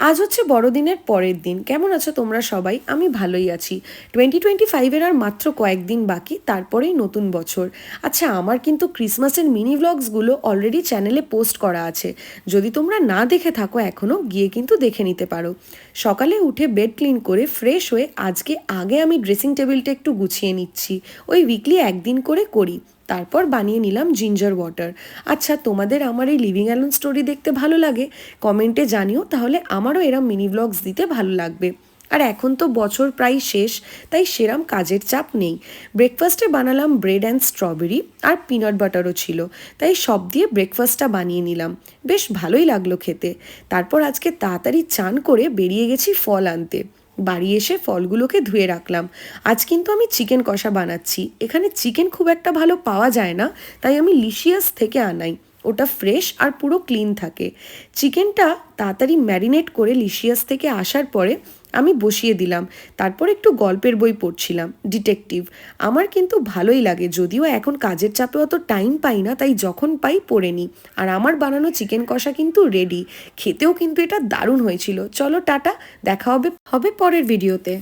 আজ হচ্ছে বড়দিনের পরের দিন। কেমন আছো তোমরা সবাই? আমি ভালোই আছি। 2025 এর আর মাত্র কয়েকদিন বাকি, তারপরেই নতুন বছর। আচ্ছা, আমার কিন্তু ক্রিসমাসের মিনি ভ্লগসগুলো অলরেডি চ্যানেলে পোস্ট করা আছে। যদি তোমরা না দেখে থাকো এখনও, গিয়ে কিন্তু দেখে নিতে পারো। সকালে উঠে বেড ক্লিন করে ফ্রেশ হয়ে আজকে আগে আমি ড্রেসিং টেবিলটা একটু গুছিয়ে নিচ্ছি। ওই উইকলি একদিন করে করি। তারপর বানিয়ে নিলাম জিঞ্জার ওয়াটার। আচ্ছা, তোমাদের আমার এই লিভিং অ্যালোন স্টোরি দেখতে ভালো লাগে? কমেন্টে জানিও, তাহলে আমারও এরম মিনি ব্লগস দিতে ভালো লাগবে। আর এখন তো বছর প্রায় শেষ, তাই সেরম কাজের চাপ নেই। ব্রেকফাস্টে বানালাম ব্রেড অ্যান্ড স্ট্রবেরি, আর পিনাট বাটারও ছিল, তাই সব দিয়ে ব্রেকফাস্টটা বানিয়ে নিলাম। বেশ ভালোই লাগলো খেতে। তারপর আজকে তাড়াতাড়ি চান করে বেরিয়ে গেছি ফল আনতে। বাড়ি এসে ফলগুলোকে ধুয়ে রাখলাম। আজ কিন্তু আমি চিকেন কষা বানাচ্ছি। এখানে চিকেন খুব একটা ভালো পাওয়া যায় না, তাই আমি লিশিয়াস থেকে আনাই। ওটা ফ্রেশ আর পুরো ক্লিন থাকে। চিকেনটা তাড়াতাড়ি ম্যারিনেট করে লিশিয়াস থেকে আসার পরে আমি বসিয়ে দিলাম। তারপর একটু গল্পের বই পড়ছিলাম, ডিটেকটিভ। আমার কিন্তু ভালোই লাগে, যদিও এখন কাজের চাপে অত টাইম পাই না, তাই যখন পাই পড়ে নিই। আর আমার বানানো চিকেন কষা কিন্তু রেডি। খেতেও কিন্তু এটা দারুণ হয়েছিল। চলো টাটা, দেখা হবে পরের ভিডিওতে।